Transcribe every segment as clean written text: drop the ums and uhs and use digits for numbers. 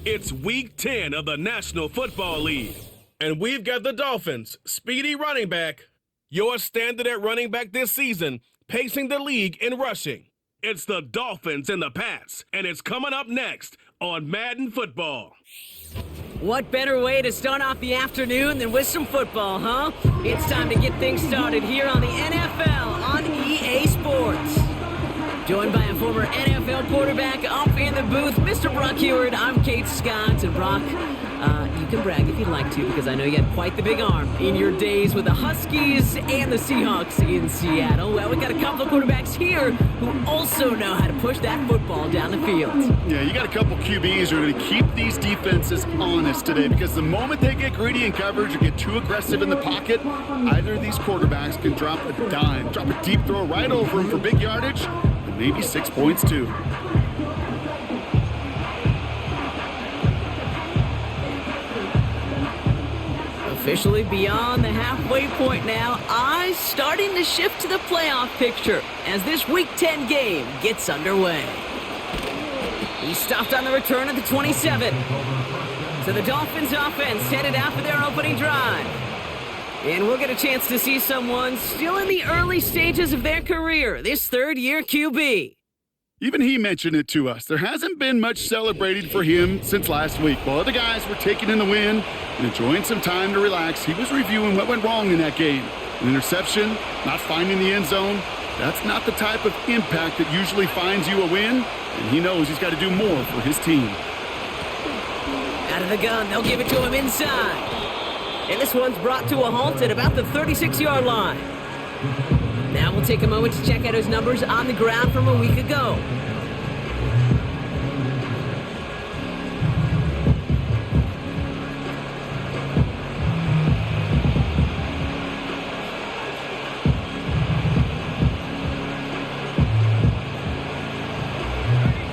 It's Week 10 of the National Football League. And we've got the Dolphins' speedy running back, your standard at running back this season, pacing the league in rushing. It's the Dolphins and the Pats, and it's coming up next on Madden Football. What better way to start off the afternoon than with some football, huh? It's time to get things started here on the NFL on EA Sports. Joined by a former NFL quarterback up in the booth, Mr. Brock Heward. I'm Kate Scott, and Brock, you can brag if you'd like to, because I know you had quite the big arm in your days with the Huskies and the Seahawks in Seattle. Well, we got a couple of quarterbacks here who also know how to push that football down the field. Yeah, you got a couple QBs who are going to keep these defenses honest today, because the moment they get greedy in coverage or get too aggressive in the pocket, either of these quarterbacks can drop a dime, drop a deep throw right over them for big yardage, and maybe 6 points too. Officially beyond the halfway point now, eyes starting to shift to the playoff picture as this Week 10 game gets underway. He stopped on the return at the 27. So the Dolphins offense headed out for their opening drive. And we'll get a chance to see someone still in the early stages of their career, this third-year QB. Even he mentioned it to us. There hasn't been much celebrated for him since last week. While other guys were taking in the win and enjoying some time to relax, he was reviewing what went wrong in that game. An interception, not finding the end zone, that's not the type of impact that usually finds you a win, and he knows he's got to do more for his team. Out of the gun, they'll give it to him inside. And this one's brought to a halt at about the 36-yard line. Now we'll take a moment to check out his numbers on the ground from a week ago.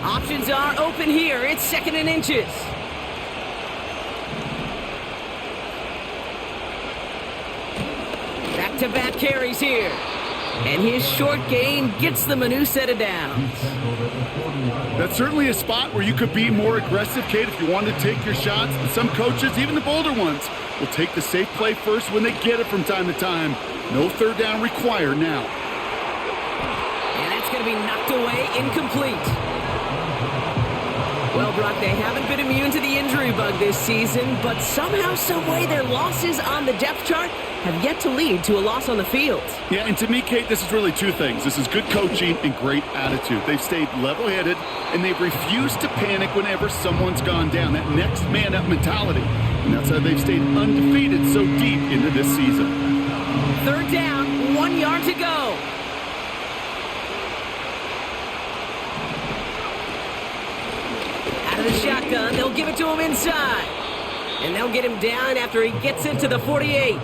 Options are open here. It's 2nd and inches. Back-to-back carries here. And his short gain gets them a new set of downs. That's certainly a spot where you could be more aggressive, Kate, if you wanted to take your shots. And some coaches, even the bolder ones, will take the safe play first when they get it from time to time. No third down required now. And that's going to be knocked away, incomplete. Well, Brock, they haven't been immune to the injury bug this season, but somehow, someway, their losses on the depth chart have yet to lead to a loss on the field. Yeah, and to me, Kate, this is really two things. This is good coaching and great attitude. They've stayed level-headed, and they've refused to panic whenever someone's gone down. That next man-up mentality. And that's how they've stayed undefeated so deep into this season. 3rd down, 1 yard to go. Out of the shotgun, they'll give it to him inside. And they'll get him down after he gets into the 48.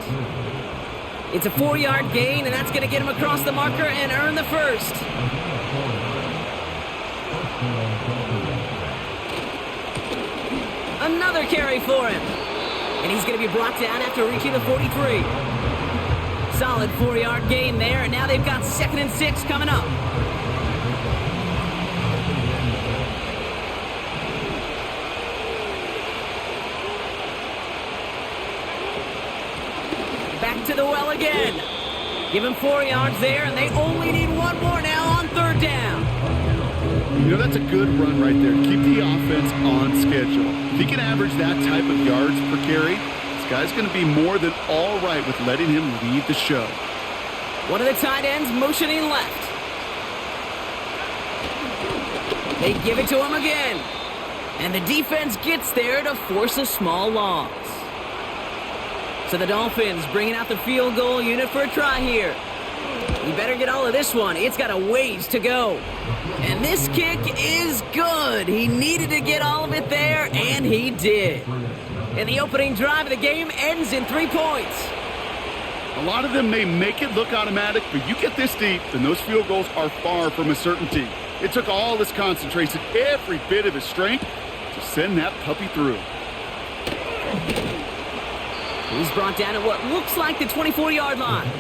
It's a 4-yard gain, and that's going to get him across the marker and earn the first. Another carry for him. And he's going to be brought down after reaching the 43. Solid 4-yard gain there, and now they've got 2nd and 6 coming up. To the well again. Give him 4 yards there, and they only need 1 more now on 3rd down. You know, that's a good run right there. Keep the offense on schedule. If he can average that type of yards per carry, this guy's going to be more than all right with letting him lead the show. One of the tight ends motioning left. They give it to him again. And the defense gets there to force a small loss. So the Dolphins bringing out the field goal unit for a try here. You better get all of this one. It's got a ways to go. And this kick is good. He needed to get all of it there, and he did. And the opening drive of the game ends in 3 points. A lot of them may make it look automatic, but you get this deep, and those field goals are far from a certainty. It took all his concentration, every bit of his strength, to send that puppy through. He's brought down at what looks like the 24-yard line.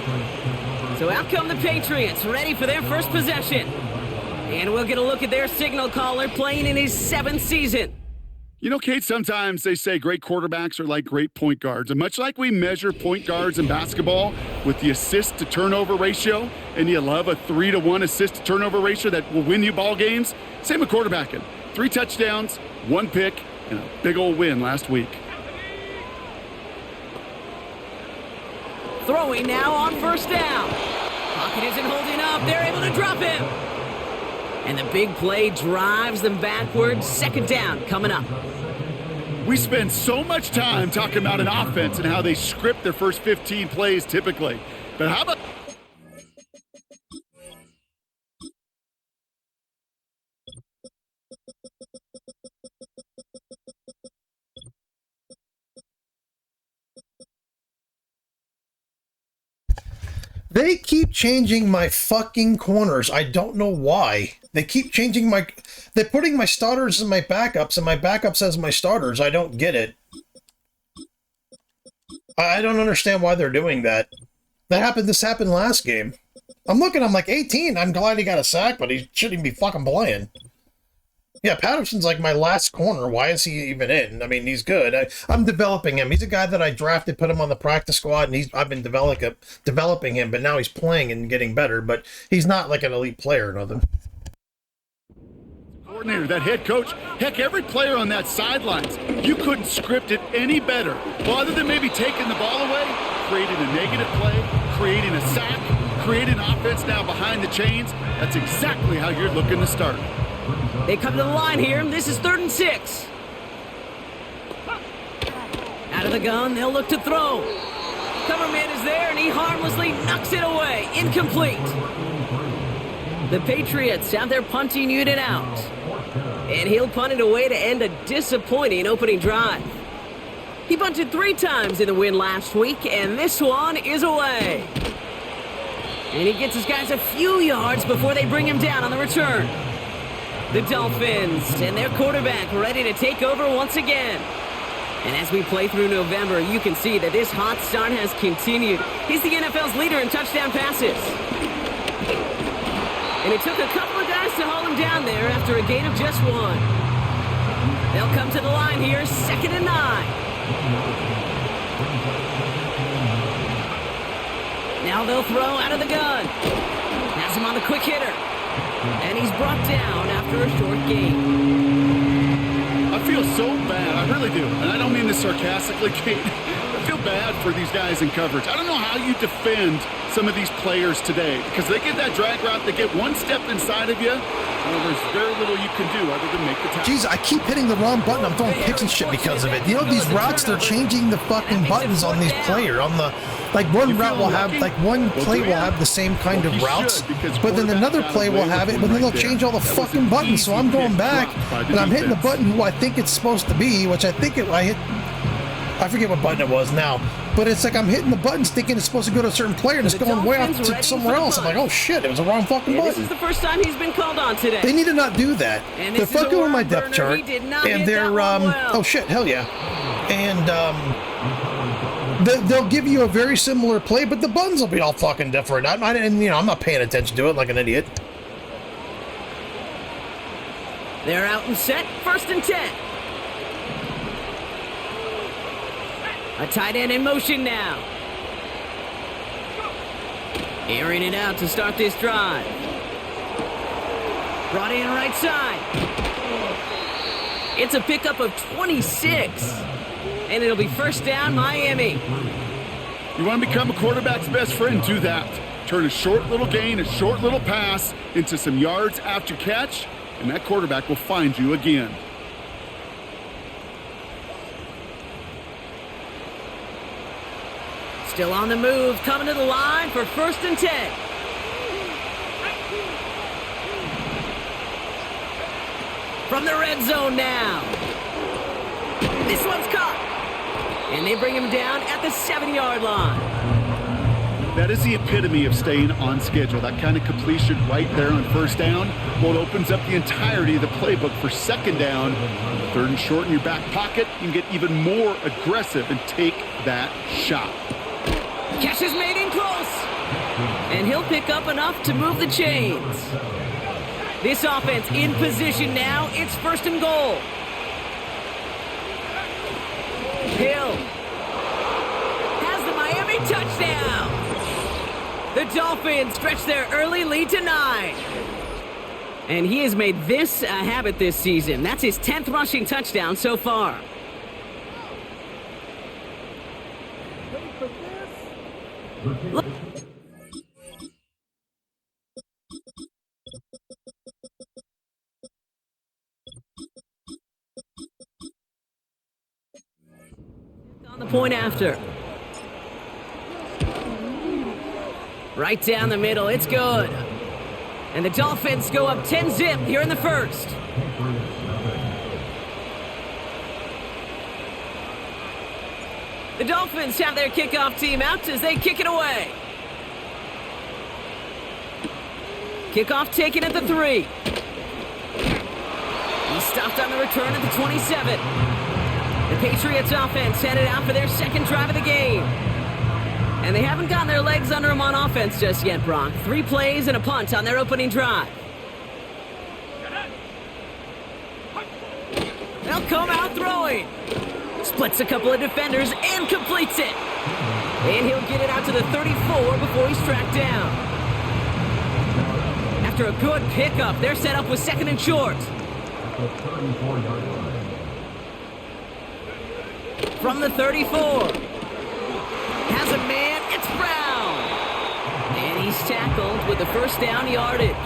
So out come the Patriots, ready for their first possession. And we'll get a look at their signal caller playing in his 7th season. You know, Kate, sometimes they say great quarterbacks are like great point guards. And much like we measure point guards in basketball with the assist to turnover ratio, and you love a 3-to-1 assist to turnover ratio that will win you ball games, same with quarterbacking. 3 touchdowns, 1 pick, and a big old win last week. Throwing now on first down. Pocket isn't holding up. They're able to drop him. And the big play drives them backwards. Second down coming up. We spend so much time talking about an offense and how they script their first 15 plays typically. But how about... They keep changing my fucking corners. I don't know why. They keep changing my... They're putting my starters and my backups, and my backups as my starters. I don't get it. I don't understand why they're doing that. This happened last game. I'm looking, I'm like 18. I'm glad he got a sack, but he shouldn't be fucking playing. Yeah, Patterson's like my last corner. Why is he even in? I mean, he's good. I'm developing him. He's a guy that I drafted, put him on the practice squad, and I've been developing him, but now he's playing and getting better, but he's not like an elite player or nothing. Coordinator, that head coach, heck, every player on that sidelines, you couldn't script it any better. Well, other than maybe taking the ball away, creating a negative play, creating a sack, creating offense now behind the chains, that's exactly how you're looking to start. They come to the line here. This is 3rd and 6. Out of the gun, they'll look to throw. Cover man is there, and he harmlessly knocks it away. Incomplete. The Patriots have their punting unit out. And he'll punt it away to end a disappointing opening drive. He punted 3 times in the win last week, and this one is away. And he gets his guys a few yards before they bring him down on the return. The Dolphins and their quarterback ready to take over once again. And as we play through November, you can see that this hot start has continued. He's the NFL's leader in touchdown passes. And it took a couple of guys to haul him down there after a gain of just 1. They'll come to the line here, 2nd and 9. Now they'll throw out of the gun. Has him on the quick hitter. And he's brought down after a short gain. I feel so bad. I really do. And I don't mean this sarcastically, Kate. I feel bad for these guys in coverage. I don't know how you defend some of these players today because they get that drag route, they get one step inside of you, and there's very little you can do other than make the tackle. Jeez, I keep hitting the wrong button. I'm throwing picks and shit because of it. You know, these routes, they're changing the fucking buttons on these players. On the, like, one route will have, like, one play will have the same kind of routes, but then another play will have it, but then they'll change all the fucking buttons. So I'm going back, and I'm hitting the button who I think it's supposed to be, which I think I forget what button it was now, but it's like I'm hitting the buttons thinking it's supposed to go to a certain player, and it's going way off to somewhere else. I'm like, oh shit, it was the wrong fucking button. This is the first time he's been called on today. They need to not do that. They're fucking with my depth chart, and they're oh shit, hell yeah, and they'll give you a very similar play, but the buttons will be all fucking different. I'm not paying attention to it like an idiot. They're out and set, 1st and 10. A tight end in motion now. Airing it out to start this drive. Brought in right side. It's a pickup of 26. And it'll be 1st down, Miami. You want to become a quarterback's best friend, do that. Turn a short little gain, a short little pass into some yards after catch, and that quarterback will find you again. Still on the move, coming to the line for 1st and 10. From the red zone now. This one's caught. And they bring him down at the 7-yard line. That is the epitome of staying on schedule. That kind of completion right there on 1st down. Well, it opens up the entirety of the playbook for 2nd down. 3rd and short in your back pocket. You can get even more aggressive and take that shot. Catch is made in close. And he'll pick up enough to move the chains. This offense in position now. It's 1st and goal. Hill has the Miami touchdown. The Dolphins stretch their early lead to 9. And he has made this a habit this season. That's his 10th rushing touchdown so far. On the point after. Right down the middle, it's good. And the Dolphins go up 10-zip here in the first. The Dolphins have their kickoff team out as they kick it away. Kickoff taken at the 3. He stopped on the return at the 27. The Patriots offense headed out for their second drive of the game. And they haven't gotten their legs under them on offense just yet, Brock. 3 plays and a punt on their opening drive. They'll come out throwing. Splits a couple of defenders and completes it. And he'll get it out to the 34 before he's tracked down. After a good pickup, they're set up with 2nd and short. From the 34. Has a man, it's Brown. And he's tackled with the first down yardage.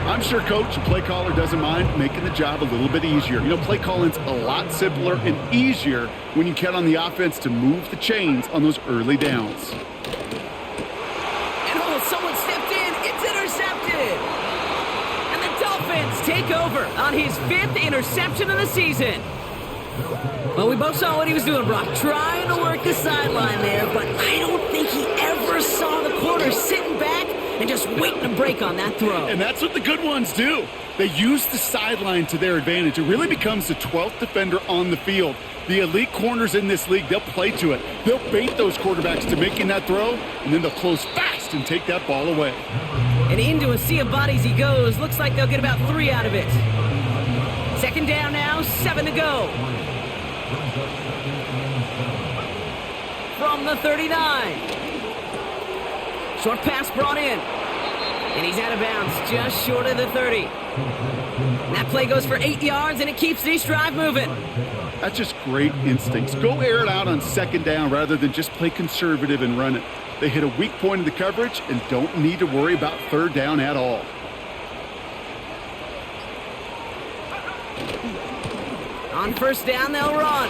I'm sure Coach, the play caller, doesn't mind making the job a little bit easier. You know, play calling's a lot simpler and easier when you count on the offense to move the chains on those early downs. And someone stepped in. It's intercepted. And the Dolphins take over on his 5th interception of the season. Well, we both saw what he was doing, Brock, trying to work the sideline there, but I don't think he ever saw the corner sitting back and just waiting to break on that throw. And that's what the good ones do. They use the sideline to their advantage. It really becomes the 12th defender on the field. The elite corners in this league, they'll play to it. They'll bait those quarterbacks to making that throw, and then they'll close fast and take that ball away. And into a sea of bodies he goes. Looks like they'll get about 3 out of it. 2nd down now, 7 to go. From the 39. Short pass brought in. And he's out of bounds, just short of the 30. And that play goes for 8 yards, and it keeps this drive moving. That's just great instincts. Go air it out on 2nd down rather than just play conservative and run it. They hit a weak point in the coverage and don't need to worry about 3rd down at all. On 1st down, they'll run.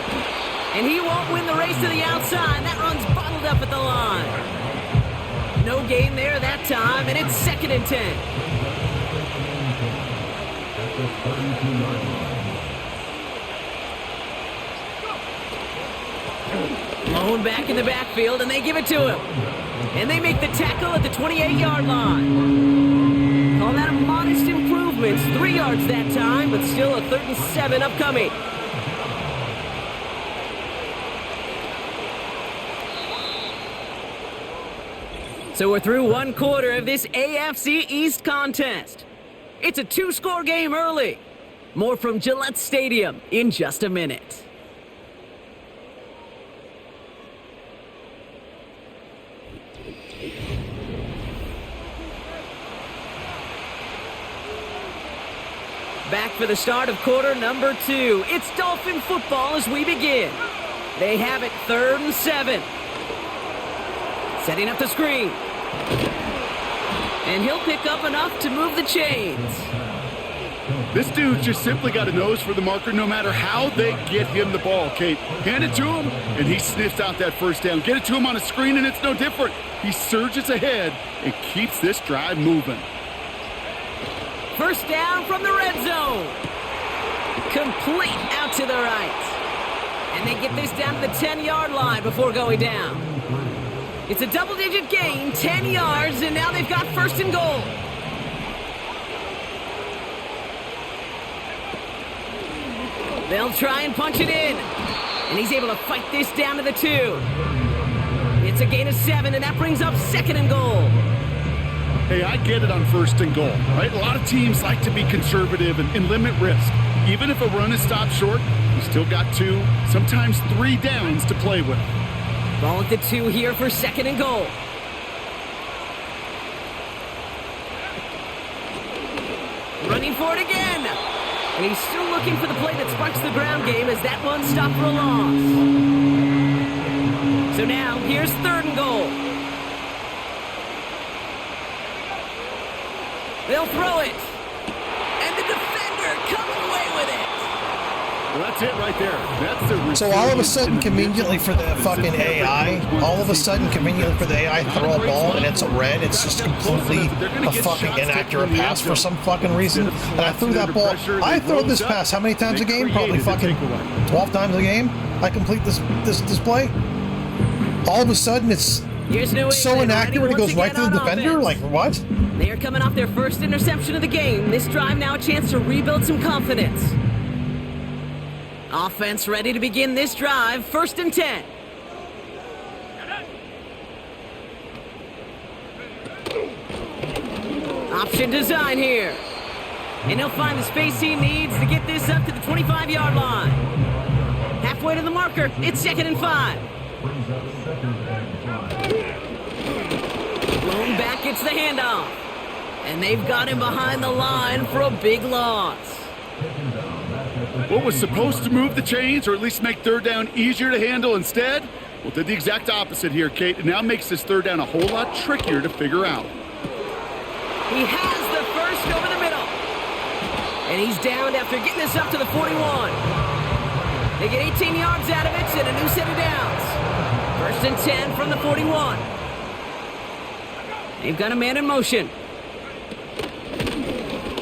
And he won't win the race to the outside. That run's bottled up at the line. No gain there that time, and it's 2nd and 10. Blown back in the backfield, and they give it to him. And they make the tackle at the 28-yard line. Call that a modest improvement. 3 yards that time, but still a 3rd and 7 upcoming. So we're through 1 quarter of this AFC East contest. It's a 2-score game early. More from Gillette Stadium in just a minute. Back for the start of quarter number 2. It's Dolphin football as we begin. They have it 3rd and 7. Setting up the screen. And he'll pick up enough to move the chains. This dude's just simply got a nose for the marker no matter how they get him the ball, Kate. Hand it to him, and he sniffs out that 1st down. Get it to him on a screen, and it's no different. He surges ahead and keeps this drive moving. 1st down from the red zone. Complete out to the right. And they get this down to the 10-yard line before going down. It's a double-digit gain, 10 yards, and now they've got 1st and goal. They'll try and punch it in. And he's able to fight this down to the 2. It's a gain of 7, and that brings up 2nd and goal. Hey, I get it on 1st and goal, right? A lot of teams like to be conservative and limit risk. Even if a run is stopped short, you still got 2, sometimes 3 downs to play with. Ball at the 2 here for 2nd and goal. Running for it again. And he's still looking for the play that sparks the ground game as that one stopped for a loss. So now, here's 3rd and goal. They'll throw it. And the defender coming away with it. Well, that's it right there. That's the So all of a sudden, conveniently for the fucking AI, throw a ball and it's a red. It's just completely a fucking inaccurate pass for some fucking reason. And I threw that ball. I throw this pass how many times a game? Probably fucking 12 times a game. I complete this play. All of a sudden, it's so inaccurate it goes right to the defender. Like what? They are coming off their first interception of the game. This drive now a chance to rebuild some confidence. Offense ready to begin this drive. 1st and 10. Option design here. And he'll find the space he needs to get this up to the 25-yard line. Halfway to the marker. It's 2nd and 5. Blown back gets the handoff. And they've got him behind the line for a big loss. What was supposed to move the chains or at least make 3rd down easier to handle instead? Well, did the exact opposite here, Kate. It now makes this 3rd down a whole lot trickier to figure out. He has the first over the middle. And he's downed after getting this up to the 41. They get 18 yards out of it and a new set of downs. 1st and 10 from the 41. They've got a man in motion.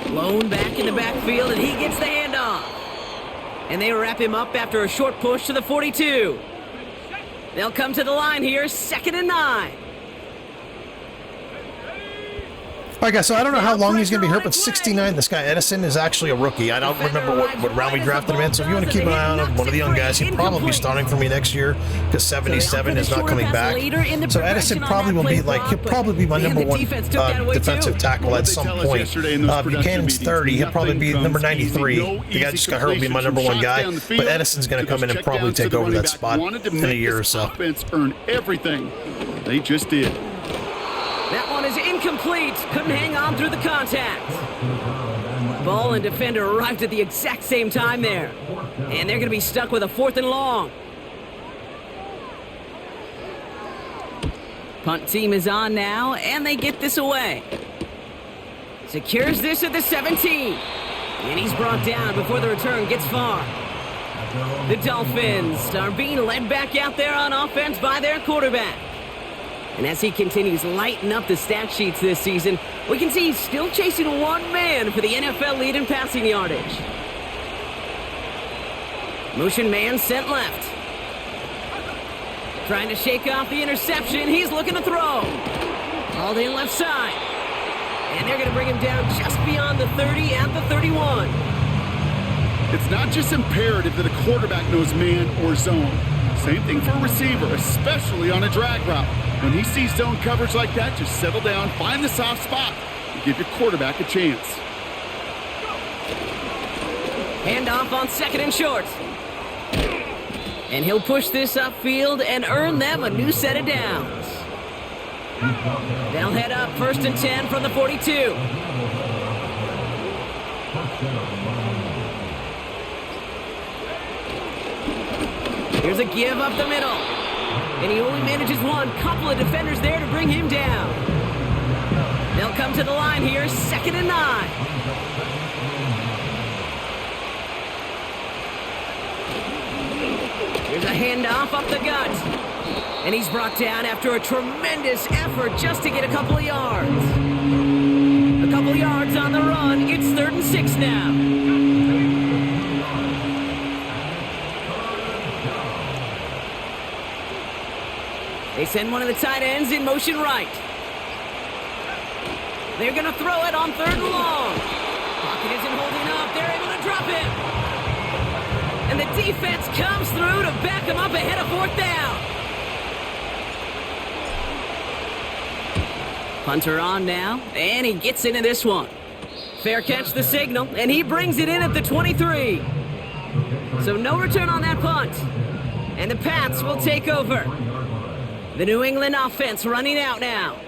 Blown back in the backfield, and he gets the handoff. And they wrap him up after a short push to the 42. They'll come to the line here, 2nd and 9. All right, guys, so I don't know how long he's going to be hurt, but 69, this guy Edison is actually a rookie. I don't remember what round we drafted him in, so if you want to keep an eye on him, one of the young guys, he'll probably be starting for me next year because 77 is not coming back. So Edison probably will be he'll probably be my number 1 defensive tackle at some point. Buchanan's 30, he'll probably be number 93. The guy just got hurt will be my number 1 guy, but Edison's going to come in and probably take over that spot in a year or so. Earn everything. They just did. That one is incomplete. Couldn't hang on through the contact. Ball and defender arrived at the exact same time there. And they're going to be stuck with a 4th and long. Punt team is on now, and they get this away. Secures this at the 17. And he's brought down before the return gets far. The Dolphins are being led back out there on offense by their quarterback. And as he continues lighting up the stat sheets this season, we can see he's still chasing 1 man for the NFL lead in passing yardage. Motion man sent left. Trying to shake off the interception. He's looking to throw. Hauled in left side. And they're going to bring him down just beyond the 30 at the 31. It's not just imperative that a quarterback knows man or zone. Same thing for a receiver, especially on a drag route. When he sees zone coverage like that, just settle down, find the soft spot, and give your quarterback a chance. Handoff on 2nd and short. And he'll push this upfield and earn them a new set of downs. They'll head up 1st and 10 from the 42. Here's a give up the middle. And he only manages one. Couple of defenders there to bring him down. They'll come to the line here, 2nd and 9. Here's a handoff up the gut. And he's brought down after a tremendous effort just to get a couple of yards. A couple of yards on the run. It's 3rd and 6 now. They send one of the tight ends in motion right. They're going to throw it on 3rd and long. Pocket isn't holding up. They're able to drop it. And the defense comes through to back him up ahead of 4th down. Punter on now, and he gets into this one. Fair catch the signal, and he brings it in at the 23. So no return on that punt. And the Pats will take over. The New England offense running out now.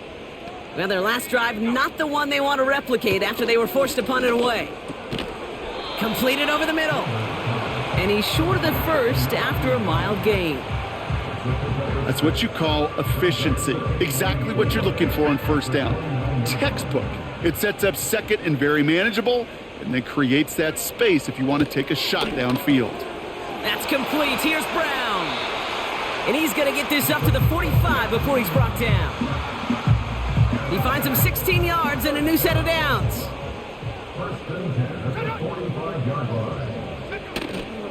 Well, their last drive, not the one they want to replicate after they were forced to punt it away. Completed over the middle. And he's short of the first after a mild gain. That's what you call efficiency. Exactly what you're looking for on first down. Textbook. It sets up second and very manageable, and then creates that space if you want to take a shot downfield. That's complete. Here's Brown. And he's going to get this up to the 45 before he's brought down. He finds him 16 yards and a new set of downs.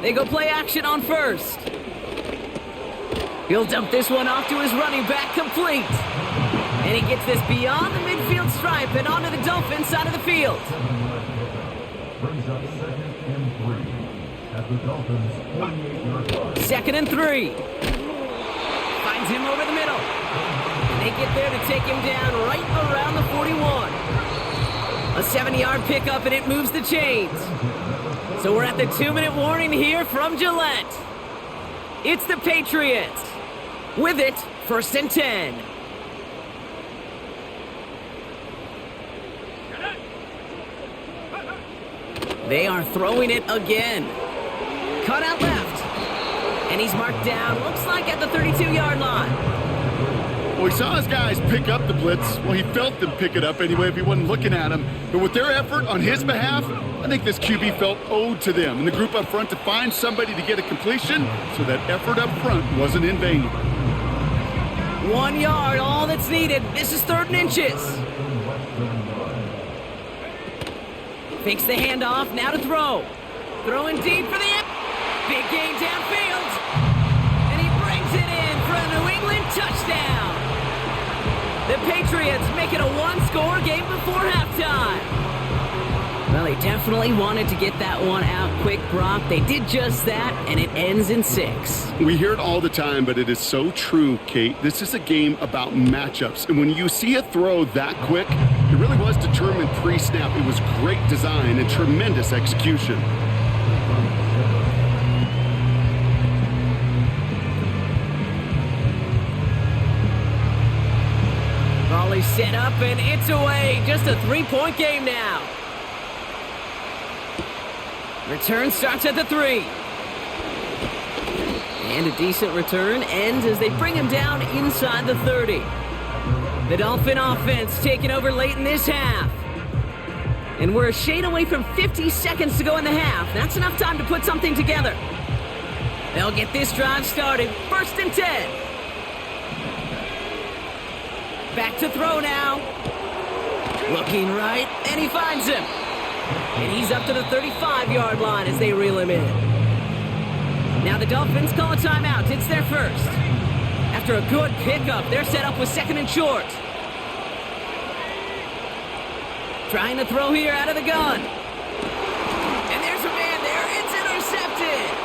They go play action on first. He'll dump this one off to his running back, complete. And he gets this beyond the midfield stripe and onto the Dolphins side of the field. Second and 3. Finds him over the middle. And they get there to take him down right around the 41. A 7-yard pickup, and it moves the chains. So we're at the 2-minute warning here from Gillette. It's the Patriots. With it, 1st and 10. They are throwing it again. Cut out left. And he's marked down, looks like at the 32-yard line. Well, he saw his guys pick up the blitz. Well, he felt them pick it up anyway if he wasn't looking at him. But with their effort on his behalf, I think this QB felt owed to them and the group up front to find somebody to get a completion so that effort up front wasn't in vain. 1 yard, all that's needed. This is 3rd and inches. Fakes the handoff, now to throw. Throwing deep for the end. Big gain downfield. And he brings it in for a New England touchdown. The Patriots make it a 1-score game before halftime. Well, they definitely wanted to get that one out quick, Brock. They did just that, and it ends in 6. We hear it all the time, but it is so true, Kate. This is a game about matchups. And when you see a throw that quick, it really was determined pre-snap. It was great design and tremendous execution. Volley set up, and it's away. Just a 3-point game now. Return starts at the 3. And a decent return ends as they bring him down inside the 30. The Dolphin offense taking over late in this half. And we're a shade away from 50 seconds to go in the half. That's enough time to put something together. They'll get this drive started. 1st and 10. Back to throw now. Looking right, and he finds him. And he's up to the 35-yard line as they reel him in. Now the Dolphins call a timeout. It's their first. After a good pickup, they're set up with 2nd and short. Trying to throw here out of the gun. And there's a man there. It's intercepted.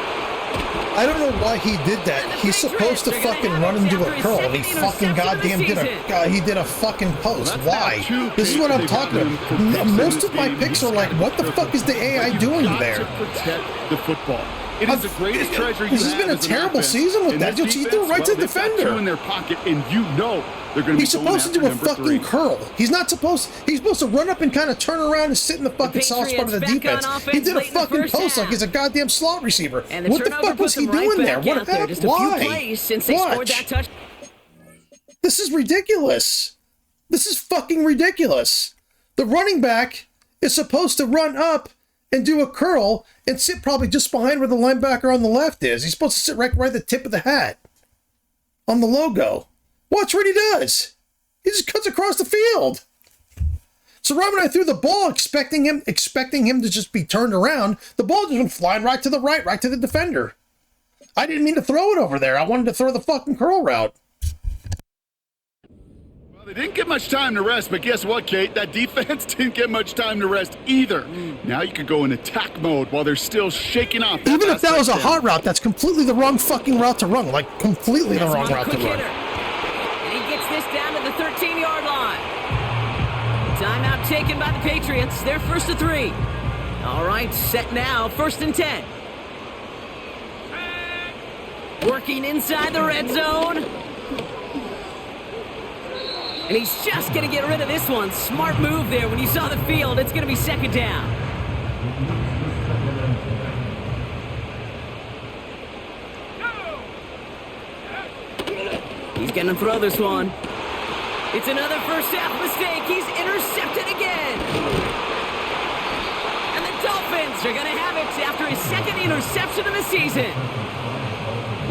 I don't know why he did that. He's supposed to fucking run and do a curl. He fucking goddamn did a fucking post. Why? This is what I'm talking about. Most of my picks are like, what the fuck is the AI doing there? To protect the football. It is the greatest treasure you have. This has been a terrible season with that. He threw right to the defender. In their pocket, and you know they're going to be He's supposed to do a fucking curl. He's supposed to run up and kind of turn around and sit in the fucking soft spot of the defense. He did a fucking post like he's a goddamn slot receiver. What the fuck was he doing there? What happened? Why? Watch. This is ridiculous. This is fucking ridiculous. The running back is supposed to run up and do a curl and sit probably just behind where the linebacker on the left is. He's supposed to sit right at the tip of the hat on the logo. Watch what he does. He just cuts across the field. So Rob and I threw the ball expecting him to just be turned around. The ball just went flying right to the right to the defender. I didn't mean to throw it over there. I wanted to throw the fucking curl route. They didn't get much time to rest, but guess what, Kate? That defense didn't get much time to rest either. Now you could go in attack mode while they're still shaking off. Even if that was a hot route, that's completely the wrong fucking route to run. Like, completely the wrong route to run. And he gets this down to the 13-yard line. Timeout taken by the Patriots. They're 1st and 3. All right, set now, 1st and 10. Working inside the red zone. And he's just going to get rid of this one. Smart move there. When you saw the field, it's going to be 2nd down. He's going to throw this one. It's another first half mistake. He's intercepted again. And the Dolphins are going to have it after his 2nd interception of the season.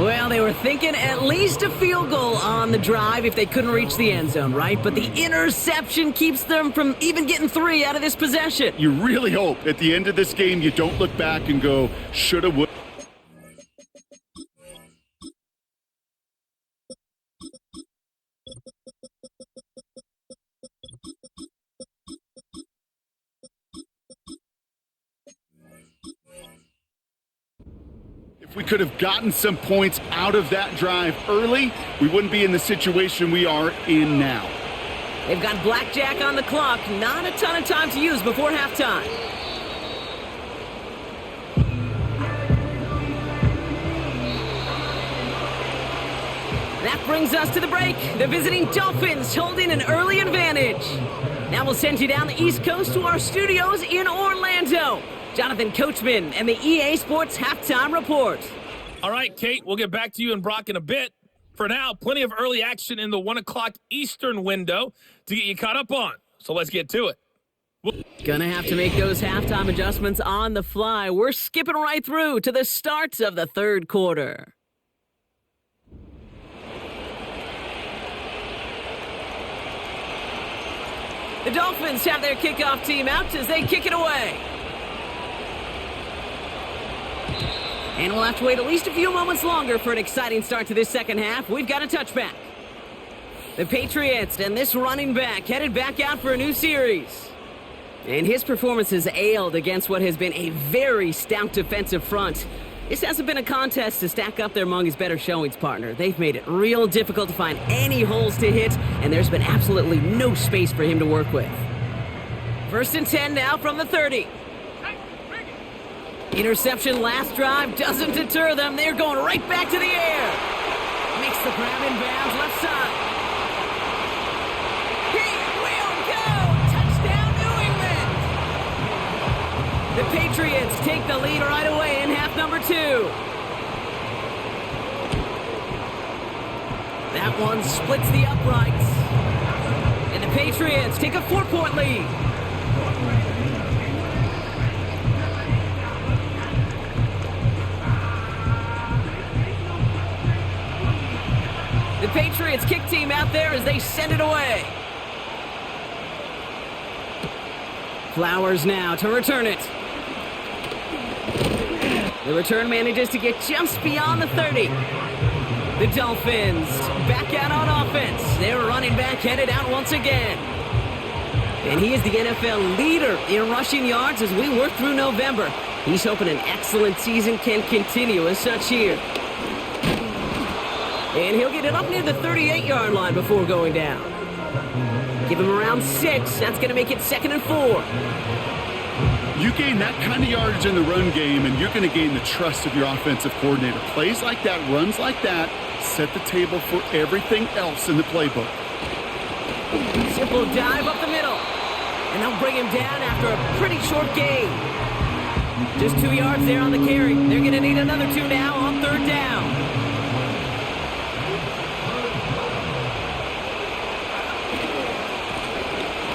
Well, they were thinking at least a field goal on the drive if they couldn't reach the end zone, right? But the interception keeps them from even getting 3 out of this possession. You really hope at the end of this game you don't look back and go, shoulda, woulda. If we could have gotten some points out of that drive early, we wouldn't be in the situation we are in now. They've got blackjack on the clock. Not a ton of time to use before halftime. That brings us to the break. The visiting Dolphins holding an early advantage. Now we'll send you down the East Coast to our studios in Orlando. Jonathan Coachman and the EA Sports Halftime Report. All right, Kate, we'll get back to you and Brock in a bit. For now, plenty of early action in the 1 o'clock Eastern window to get you caught up on. So let's get to it. Gonna have to make those halftime adjustments on the fly. We're skipping right through to the start of the 3rd quarter. The Dolphins have their kickoff team out as they kick it away. And we'll have to wait at least a few moments longer for an exciting start to this 2nd half. We've got a touchback. The Patriots and this running back headed back out for a new series. And his performance has ailed against what has been a very stout defensive front. This hasn't been a contest to stack up there among his better showings, partner. They've made it real difficult to find any holes to hit, and there's been absolutely no space for him to work with. 1st and 10 now from the 30. Interception last drive doesn't deter them. They're going right back to the air. Makes the grab in bounds left side. He will go. Touchdown, New England. The Patriots take the lead right away in half number 2. That one splits the uprights. And the Patriots take a 4-point lead. The Patriots kick team out there as they send it away. Flowers now to return it. The return manages to get just beyond the 30. The Dolphins back out on offense. Their running back headed out once again. And he is the NFL leader in rushing yards as we work through November. He's hoping an excellent season can continue as such here. And he'll get it up near the 38-yard line before going down. Give him around 6. That's going to make it 2nd and 4. You gain that kind of yardage in the run game, and you're going to gain the trust of your offensive coordinator. Plays like that, runs like that, set the table for everything else in the playbook. Simple dive up the middle. And they'll bring him down after a pretty short gain. Just 2 yards there on the carry. They're going to need another 2 now on 3rd down.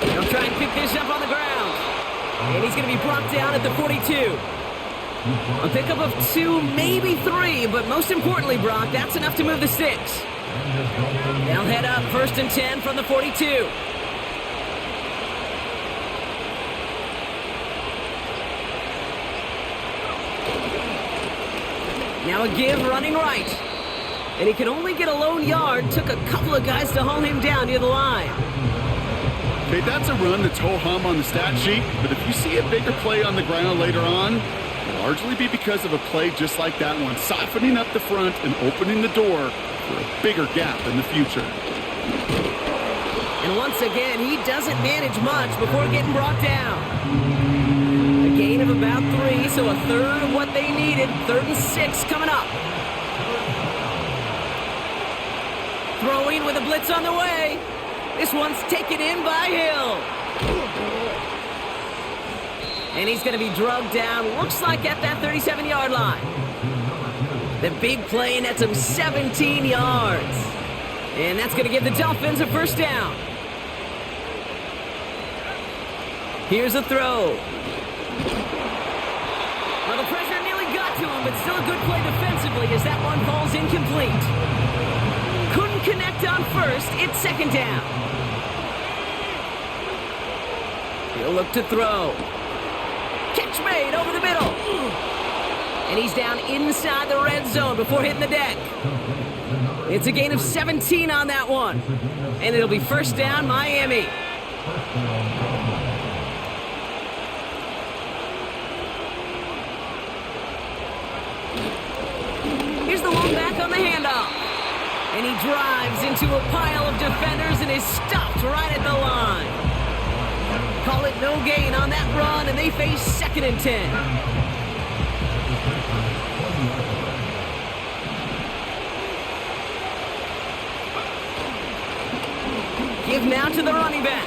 They'll try and pick this up on the ground. And he's going to be brought down at the 42. A pickup of 2, maybe 3, but most importantly, Brock, that's enough to move the sticks. They'll head up 1st and 10 from the 42. Now a give running right. And he can only get a lone yard. Took a couple of guys to haul him down near the line. Okay, that's a run that's ho-hum on the stat sheet, but if you see a bigger play on the ground later on, it'll largely be because of a play just like that one, softening up the front and opening the door for a bigger gap in the future. And once again, he doesn't manage much before getting brought down. A gain of about 3, so a third of what they needed. 3rd and 6 coming up. Throwing with a blitz on the way. This one's taken in by Hill. And he's going to be drugged down, looks like at that 37-yard line. The big play nets him 17 yards. And that's going to give the Dolphins a first down. Here's a throw. Well, the pressure nearly got to him, but still a good play defensively as that one falls incomplete. Couldn't connect on first. It's 2nd down. He'll look to throw. Catch made over the middle. And he's down inside the red zone before hitting the deck. It's a gain of 17 on that one. And it'll be first down, Miami. Here's the long back on the handoff. And he drives into a pile of defenders and is stopped right at the line. Call it no gain on that run, and they face 2nd and 10. Give now to the running back.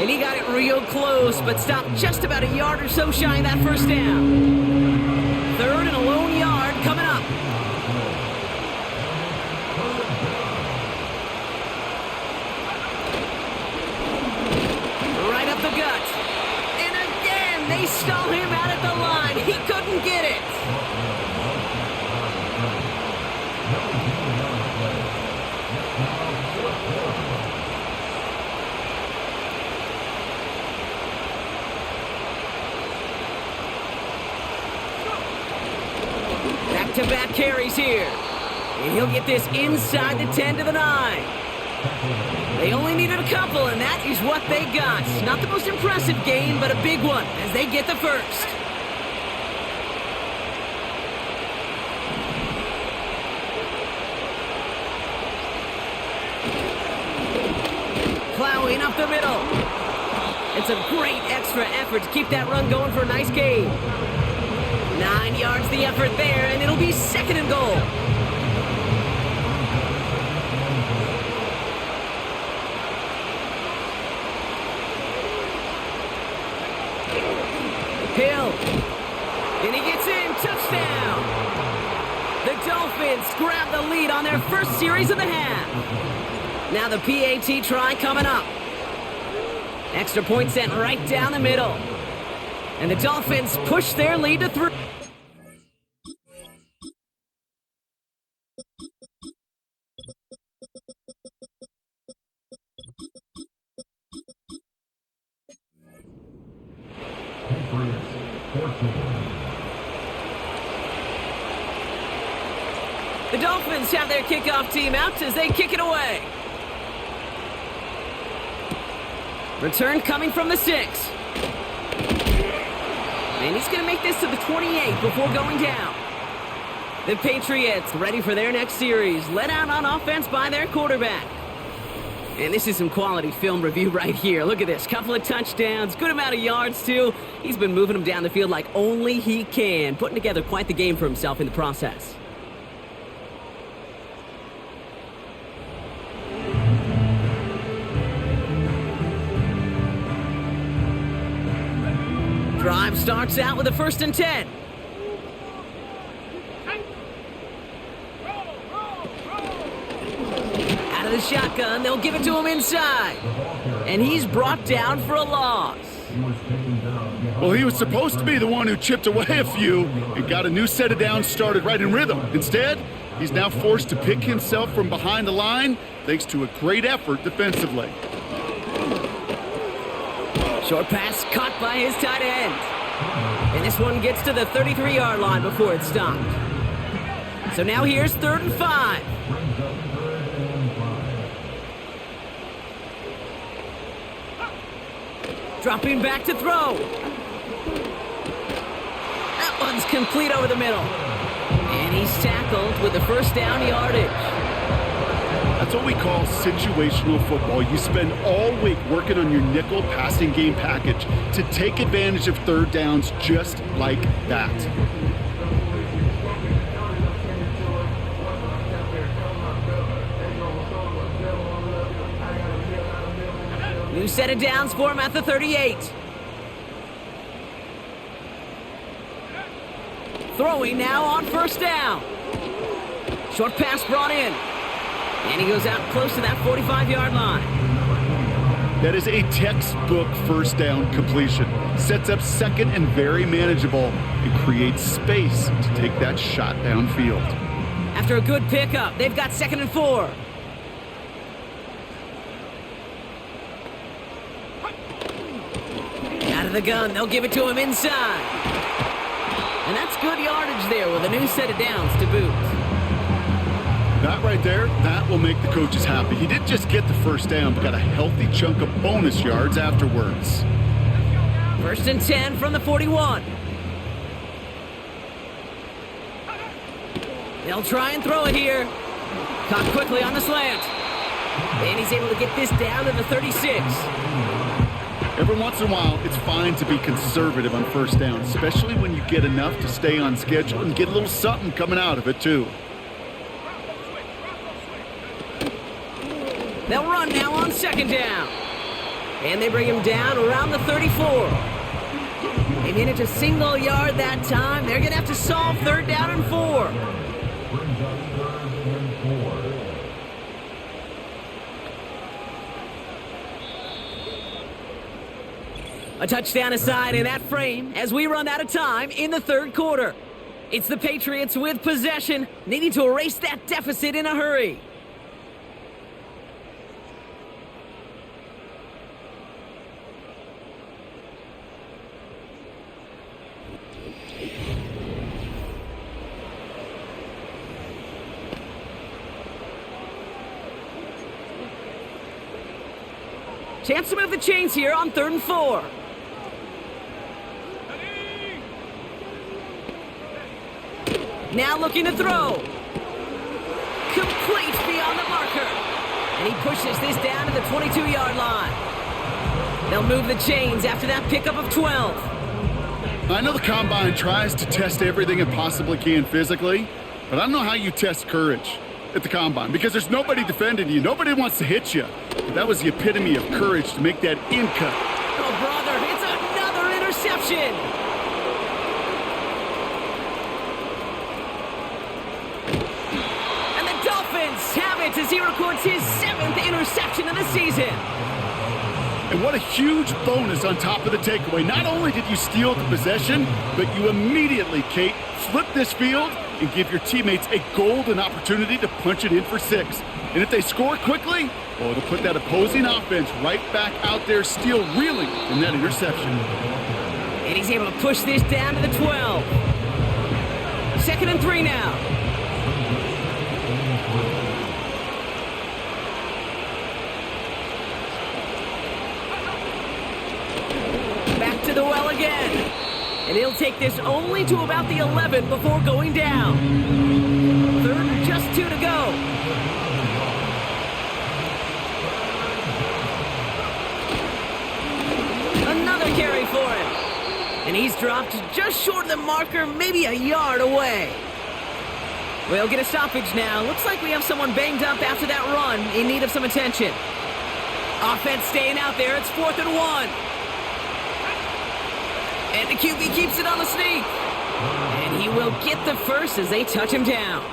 And he got it real close, but stopped just about a yard or so shy of that first down. 3rd and a lone yard coming up. Right up the gut. And again, they stall him out at the line. He couldn't get it. Back-to-back carries here. And he'll get this inside the 10 to the 9. They only needed a couple, and that is what they got. Not the most impressive gain, but a big one as they get the first. Plowing up the middle. It's a great extra effort to keep that run going for a nice gain. 9 yards the effort there, and it'll be 2nd and goal. Hill. And he gets in. Touchdown. The Dolphins grab the lead on their first series of the half. Now the PAT try coming up. Extra point sent right down the middle. And the Dolphins push their lead to 3. The Dolphins have their kickoff team out as they kick it away. Return coming from the 6. And he's going to make this to the 28 before going down. The Patriots ready for their next series, led out on offense by their quarterback. And this is some quality film review right here. Look at this. Couple of touchdowns, good amount of yards, too. He's been moving them down the field like only he can, putting together quite the game for himself in the process. Drive starts out with a 1st and 10. Out of the shotgun, they'll give it to him inside. And he's brought down for a loss. Well, he was supposed to be the one who chipped away a few and got a new set of downs started right in rhythm. Instead, he's now forced to pick himself from behind the line thanks to a great effort defensively. Short pass caught by his tight end. And this one gets to the 33-yard line before it's stopped. So now here's 3rd and 5. Dropping back to throw. That one's complete over the middle. And he's tackled with the first down yardage. That's what we call situational football. You spend all week working on your nickel passing game package to take advantage of third downs just like that. New set of downs for him at the 38. Throwing now on first down. Short pass brought in. And he goes out close to that 45-yard line. That is a textbook first down completion. Sets up second and very manageable and creates space to take that shot downfield. After a good pickup, they've got 2nd and 4. Out of the gun, they'll give it to him inside. And that's good yardage there with a new set of downs to boot. That right there, that will make the coaches happy. He didn't just get the first down, but got a healthy chunk of bonus yards afterwards. 1st and 10 from the 41. They'll try and throw it here. Caught quickly on the slant. And he's able to get this down to the 36. Every once in a while, it's fine to be conservative on first down, especially when you get enough to stay on schedule and get a little something coming out of it, too. They'll run now on 2nd down. And they bring him down around the 34. They manage a single yard that time. They're going to have to solve 3rd down and 4. A touchdown aside in that frame as we run out of time in the 3rd quarter. It's the Patriots with possession, needing to erase that deficit in a hurry. Chance to move the chains here on 3rd and 4. Now looking to throw. Complete beyond the marker. And he pushes this down to the 22-yard line. They'll move the chains after that pickup of 12. I know the Combine tries to test everything it possibly can physically, but I don't know how you test courage at the Combine, because there's nobody defending you. Nobody wants to hit you. But that was the epitome of courage to make that in cut. Oh, brother, it's another interception. And the Dolphins have it as he records his 7th interception of the season. And what a huge bonus on top of the takeaway. Not only did you steal the possession, but you immediately, Kate, flip this field and give your teammates a golden opportunity to punch it in for 6. And if they score quickly, well, it'll put that opposing offense right back out there, still reeling from that interception. And he's able to push this down to the 12. 2nd and 3 now. Back to the well again. And he'll take this only to about the 11 before going down. 3rd and just 2 to go. Another carry for him. And he's dropped just short of the marker, maybe a yard away. We'll get a stoppage now. Looks like we have someone banged up after that run in need of some attention. Offense staying out there. It's 4th and 1. And the QB keeps it on the sneak. And he will get the first as they touch him down.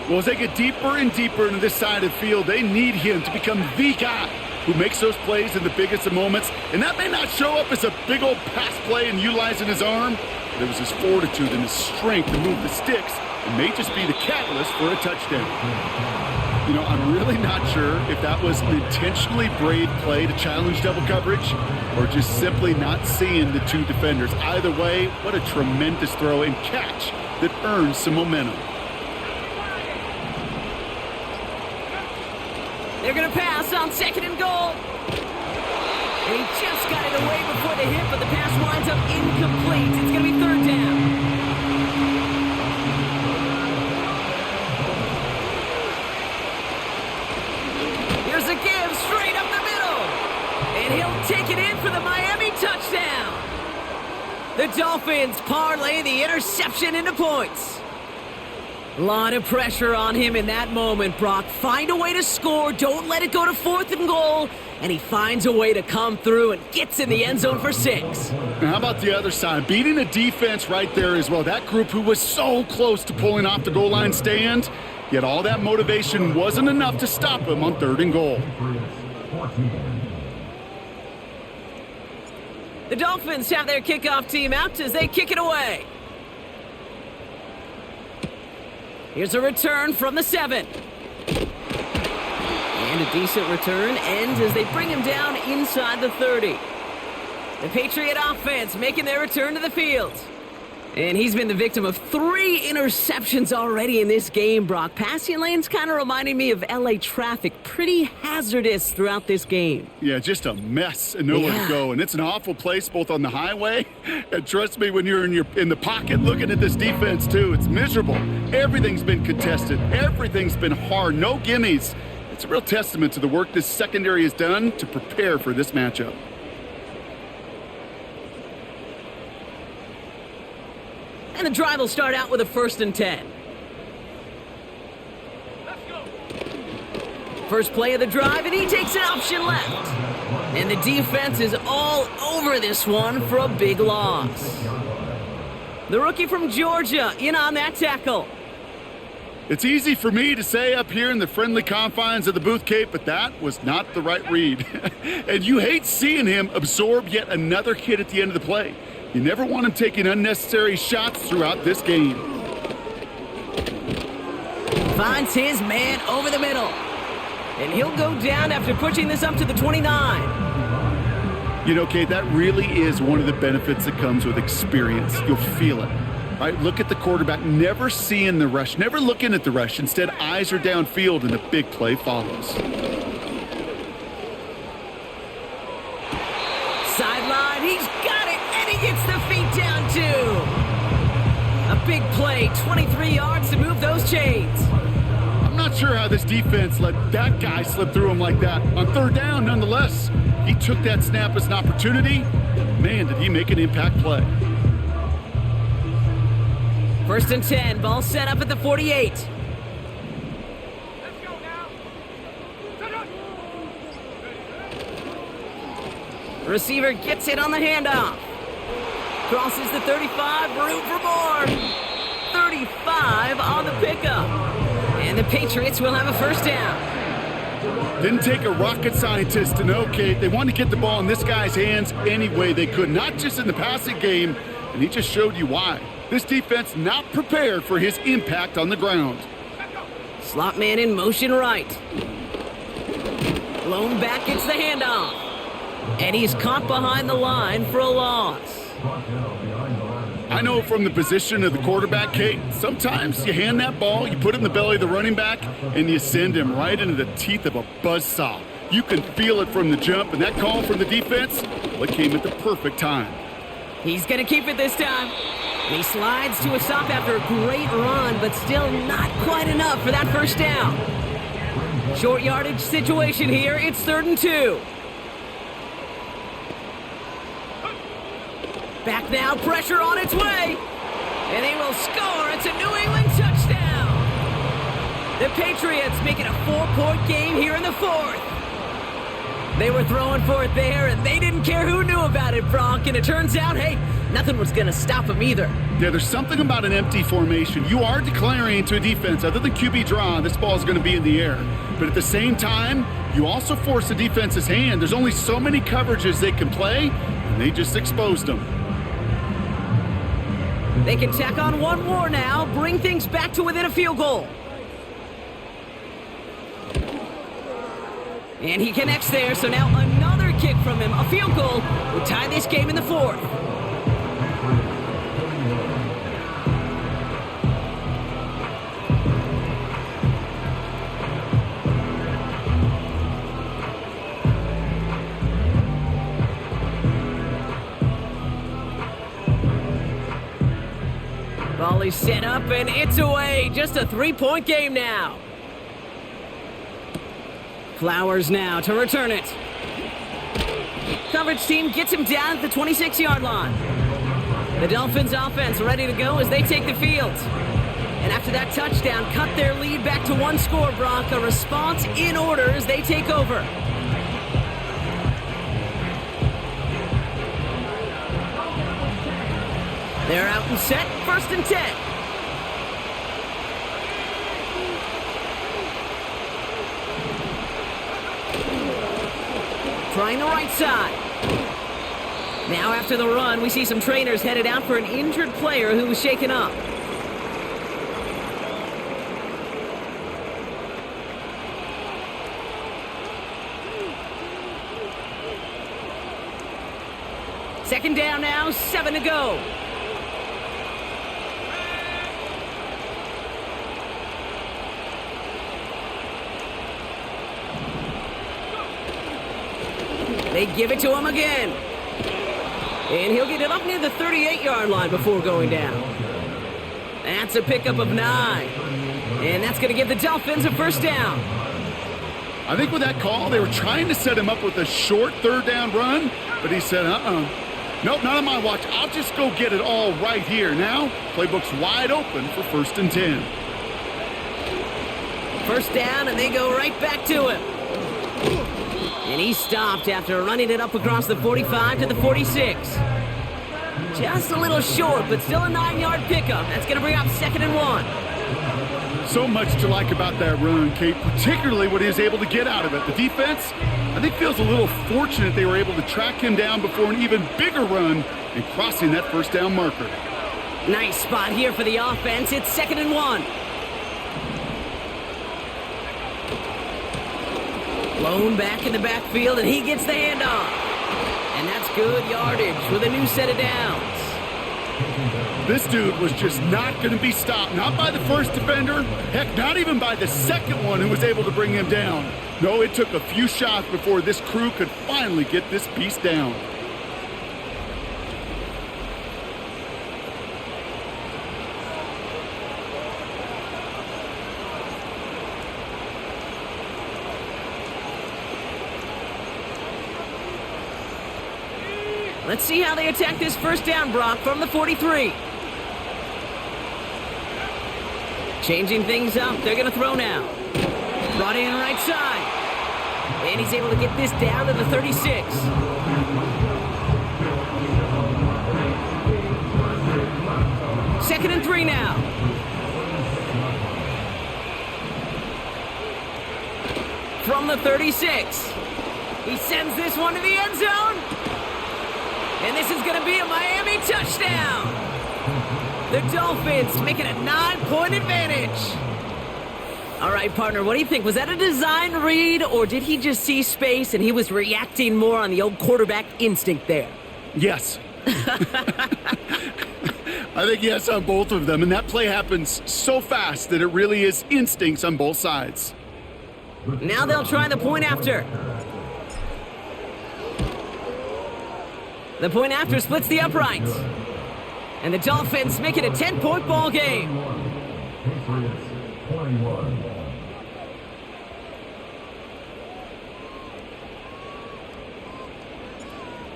Well, as they get deeper and deeper into this side of the field, they need him to become the guy who makes those plays in the biggest of moments. And that may not show up as a big old pass play and utilizing his arm, but it was his fortitude and his strength to move the sticks and may just be the catalyst for a touchdown. You know, I'm really not sure if that was an intentionally brave play to challenge double coverage or just simply not seeing the 2 defenders. Either way, what a tremendous throw and catch that earns some momentum. They're going to pass on 2nd and goal. And he just got it away before the hit, but the pass winds up incomplete. It's going to be 3rd down. The Dolphins parlay the interception into points. A lot of pressure on him in that moment, Brock. Find a way to score. Don't let it go to 4th and goal. And he finds a way to come through and gets in the end zone for 6. Now, how about the other side? Beating a defense right there as well. That group who was so close to pulling off the goal line stand, yet all that motivation wasn't enough to stop him on 3rd and goal. The Dolphins have their kickoff team out as they kick it away. Here's a return from the 7. And a decent return ends as they bring him down inside the 30. The Patriot offense making their return to the field. And he's been the victim of 3 interceptions already in this game, Brock. Passing lanes kind of reminding me of LA traffic. Pretty hazardous throughout this game. Yeah, just a mess and nowhere to go. And it's an awful place both on the highway. And trust me, when you're in the pocket looking at this defense too, it's miserable. Everything's been contested. Everything's been hard. No gimmies. It's a real testament to the work this secondary has done to prepare for this matchup. And the drive will start out with a 1st and 10. First play of the drive, and he takes an option left. And the defense is all over this one for a big loss. The rookie from Georgia in on that tackle. It's easy for me to say up here in the friendly confines of the Booth Cape, but that was not the right read. And you hate seeing him absorb yet another hit at the end of the play. You never want him taking unnecessary shots throughout this game. Finds his man over the middle. And he'll go down after pushing this up to the 29. You know, Kate, that really is one of the benefits that comes with experience. You'll feel it. Right? Look at the quarterback, never seeing the rush, never looking at the rush. Instead, eyes are downfield and the big play follows. Sideline, he's got it, and he gets the feet down too. A big play, 23 yards to move those chains. I'm not sure how this defense let that guy slip through him like that. On 3rd down, nonetheless, he took that snap as an opportunity. Man, did he make an impact play. 1st and 10, ball set up at the 48. Receiver gets it on the handoff. Crosses the 35, room for more. 35 on the pickup. And the Patriots will have a 1st down. Didn't take a rocket scientist to know, Kate. They wanted to get the ball in this guy's hands any way they could, not just in the passing game, and he just showed you why. This defense not prepared for his impact on the ground. Slot man in motion right. Blown back gets the handoff. And he's caught behind the line for a loss. I know from the position of the quarterback, Kate, sometimes you hand that ball, you put it in the belly of the running back, and you send him right into the teeth of a buzzsaw. You can feel it from the jump, and that call from the defense, well, it came at the perfect time. He's going to keep it this time. And he slides to a stop after a great run, but still not quite enough for that 1st down. Short yardage situation here. It's 3rd and 2. Back now, pressure on its way. And they will score. It's a New England touchdown. The Patriots make it a 4-point game here in the 4th. They were throwing for it there, and they didn't care who knew about it, Brock. And it turns out, hey, nothing was going to stop them either. Yeah, there's something about an empty formation. You are declaring to a defense, other than QB draw, this ball is going to be in the air. But at the same time, you also force the defense's hand. There's only so many coverages they can play, and they just exposed them. They can tack on one more now, bring things back to within a field goal. And he connects there, so now another kick from him. A field goal would tie this game in the 4th. Ball is set up, and it's away. Just a 3-point game now. Flowers now to return it. Coverage team gets him down at the 26-yard line. The Dolphins offense ready to go as they take the field. And after that touchdown, cut their lead back to one score, Brock. A response in order as they take over. They're out and set, 1st and 10. Trying the right side. Now after the run, we see some trainers headed out for an injured player who was shaken up. Second down now, 7 to go. They give it to him again. And he'll get it up near the 38-yard line before going down. That's a pickup of 9. And that's going to give the Dolphins a 1st down. I think with that call, they were trying to set him up with a short 3rd down run, but he said, nope, not on my watch. I'll just go get it all right here. Now, playbook's wide open for 1st and 10. 1st down, and they go right back to him. And he stopped after running it up across the 45 to the 46. Just a little short, but still a 9-yard pickup. That's going to bring up 2nd and 1. So much to like about that run, Kate, particularly what he was able to get out of it. The defense, I think, feels a little fortunate they were able to track him down before an even bigger run and crossing that 1st down marker. Nice spot here for the offense. It's 2nd and 1. Blown back in the backfield, and he gets the handoff. And that's good yardage with a new set of downs. This dude was just not going to be stopped. Not by the first defender. Heck, not even by the second one who was able to bring him down. No, it took a few shots before this crew could finally get this beast down. Let's see how they attack this 1st down, Brock, from the 43. Changing things up. They're going to throw now. Brought in right side. And he's able to get this down to the 36. 2nd and 3 now. From the 36. He sends this one to the end zone. And this is going to be a Miami touchdown. The Dolphins make it a 9-point advantage. All right, partner, what do you think? Was that a design read, or did he just see space and he was reacting more on the old quarterback instinct there? Yes. I think yes on both of them, and that play happens so fast that it really is instincts on both sides. Now they'll try the point after. The point after splits the uprights. And the Dolphins make it a 10-point ball game.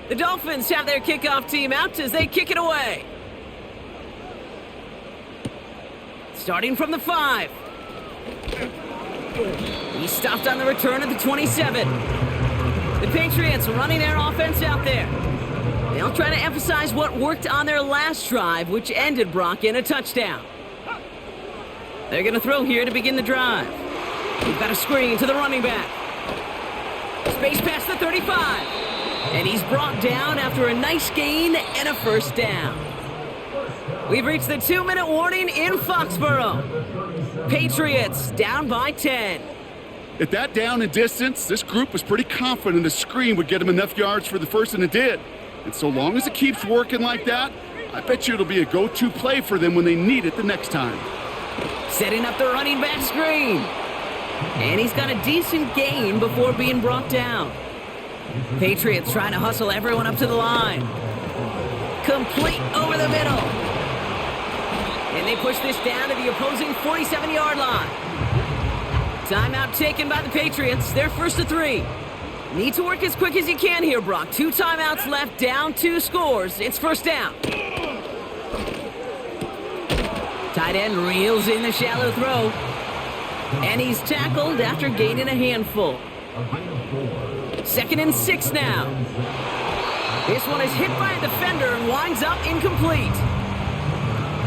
The Dolphins have their kickoff team out as they kick it away. Starting from the 5. He stopped on the return at the 27. The Patriots running their offense out there. They'll try to emphasize what worked on their last drive, which ended, Brock, in a touchdown. They're going to throw here to begin the drive. We've got a screen to the running back. Space past the 35. And he's brought down after a nice gain and a 1st down. We've reached the 2-minute warning in Foxborough. Patriots down by 10. At that down and distance, this group was pretty confident a screen would get them enough yards for the first, and it did. And so long as it keeps working like that, I bet you it'll be a go-to play for them when they need it the next time. Setting up the running back screen. And he's got a decent gain before being brought down. Patriots trying to hustle everyone up to the line. Complete over the middle. And they push this down to the opposing 47-yard line. Timeout taken by the Patriots. They're 1st to 3. Need to work as quick as you can here, Brock. 2 timeouts left, down 2 scores. It's 1st down. Tight end reels in the shallow throw. And he's tackled after gaining a handful. 2nd and 6 now. This one is hit by a defender and winds up incomplete.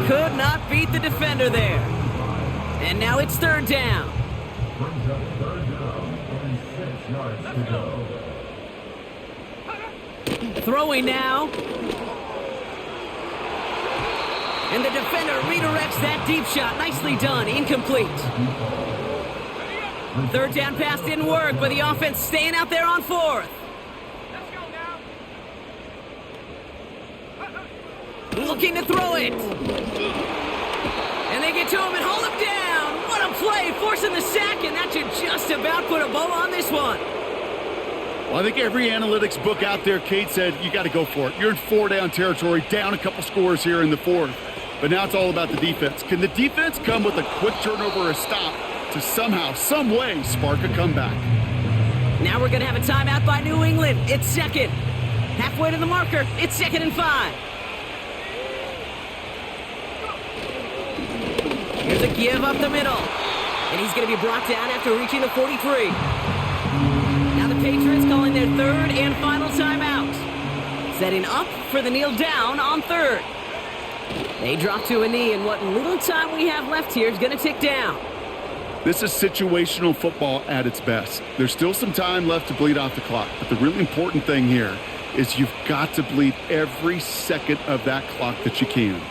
Could not beat the defender there. And now it's 3rd down. Throwing now. And the defender redirects that deep shot. Nicely done. Incomplete. 3rd down pass didn't work, but the offense staying out there on 4th. Looking to throw it. And they get to him and hold him down. What a play, forcing the sack, and that should just about put a bow on this one. Well, I think every analytics book out there, Kate, said you got to go for it. You're in 4-down territory, down a couple scores here in the 4th. But now it's all about the defense. Can the defense come with a quick turnover or a stop to somehow, some way, spark a comeback? Now we're going to have a timeout by New England. It's 2nd. Halfway to the marker. It's 2nd and 5. Here's a give up the middle. And he's going to be brought down after reaching the 43. Now the Patriots calling their 3rd and final timeout. Setting up for the kneel down on 3rd. They drop to a knee, and what little time we have left here is going to tick down. This is situational football at its best. There's still some time left to bleed off the clock, but the really important thing here is you've got to bleed every second of that clock that you can.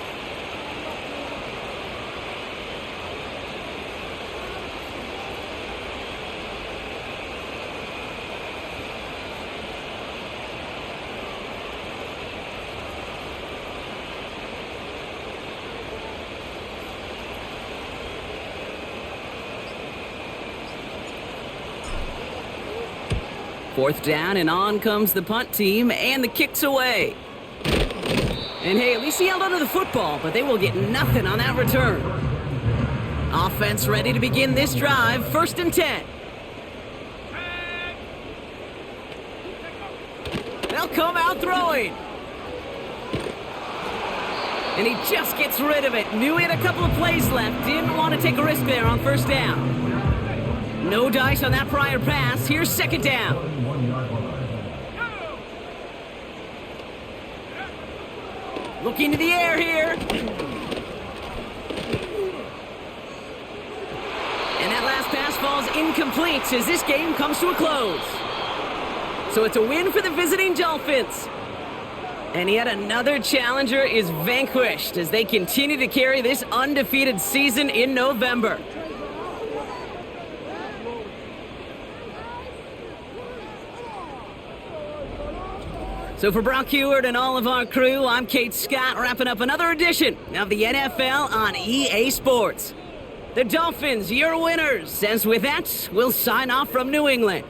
Fourth down, and on comes the punt team, and the kick's away. And hey, at least he held onto the football, but they will get nothing on that return. Offense ready to begin this drive, 1st and 10. They'll come out throwing. And he just gets rid of it. Knew he had a couple of plays left. Didn't want to take a risk there on 1st down. No dice on that prior pass. Here's 2nd down. Looking to the air here. And that last pass falls incomplete as this game comes to a close. So it's a win for the visiting Dolphins. And yet another challenger is vanquished as they continue to carry this undefeated season in November. So for Brock Heward and all of our crew, I'm Kate Scott, wrapping up another edition of the NFL on EA Sports. The Dolphins, your winners. As with that, we'll sign off from New England.